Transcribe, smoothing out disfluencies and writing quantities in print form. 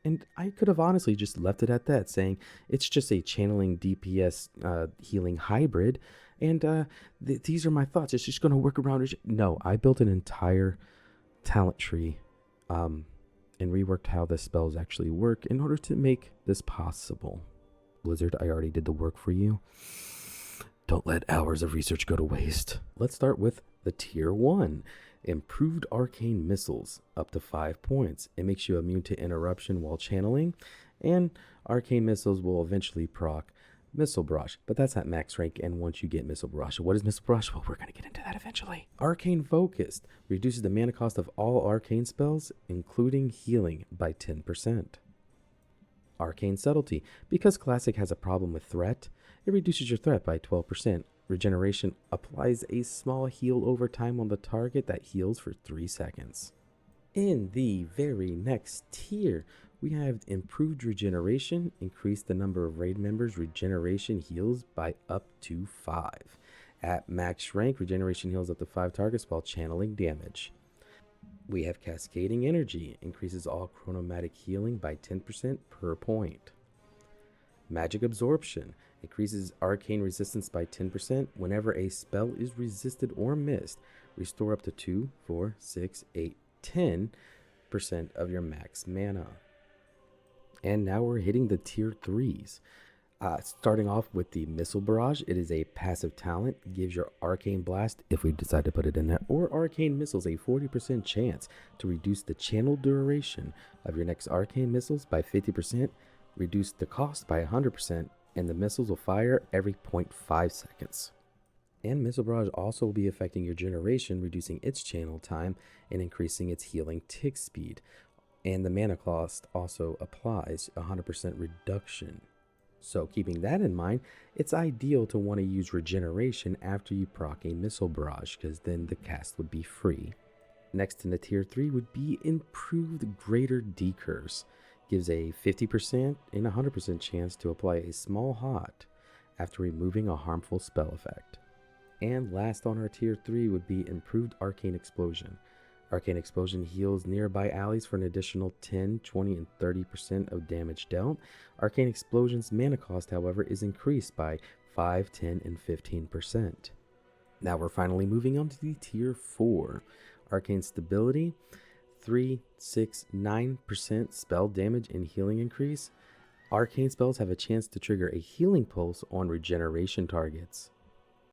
And I could have honestly just left it at that, saying it's just a channeling DPS healing hybrid, and these are my thoughts. It's just going to work around. No, I built an entire talent tree um, and reworked how the spells actually work in order to make this possible. Blizzard, I already did the work for you. Don't let hours of research go to waste. Let's start with the tier 1. Improved arcane missiles, up to 5 points. It makes you immune to interruption while channeling, and arcane missiles will eventually proc Missile Barrage, but that's at max rank, and once you get Missile Barrage. What is Missile Barrage? Well, we're going to get into that eventually. Arcane Focused reduces the mana cost of all arcane spells, including healing, by 10%. Arcane Subtlety. Because Classic has a problem with threat, it reduces your threat by 12%. Regeneration applies a small heal over time on the target that heals for 3 seconds. In the very next tier, we have improved regeneration, increase the number of raid members' regeneration heals by up to 5. At max rank, regeneration heals up to 5 targets while channeling damage. We have Cascading Energy, increases all chronomatic healing by 10% per point. Magic Absorption, increases arcane resistance by 10% whenever a spell is resisted or missed. Restore up to 2, 4, 6, 8, 10% of your max mana. And now we're hitting the tier 3s. Starting off with the Missile Barrage, it is a passive talent, gives your Arcane Blast, if we decide to put it in there, or Arcane Missiles a 40% chance to reduce the channel duration of your next Arcane Missiles by 50%, reduce the cost by 100%, and the missiles will fire every 0.5 seconds. And Missile Barrage also will be affecting your generation, reducing its channel time and increasing its healing tick speed. And the mana cost also applies 100% reduction. So keeping that in mind, it's ideal to want to use regeneration after you proc a Missile Barrage, because then the cast would be free. Next in the tier 3 would be Improved Greater Decurse. Gives a 50% and 100% chance to apply a small hot after removing a harmful spell effect. And last on our tier 3 would be Improved Arcane Explosion. Arcane Explosion heals nearby allies for an additional 10, 20, and 30% of damage dealt. Arcane Explosion's mana cost, however, is increased by 5, 10, and 15%. Now we're finally moving on to the tier 4. Arcane Stability, 3, 6, 9% spell damage and healing increase. Arcane spells have a chance to trigger a healing pulse on regeneration targets.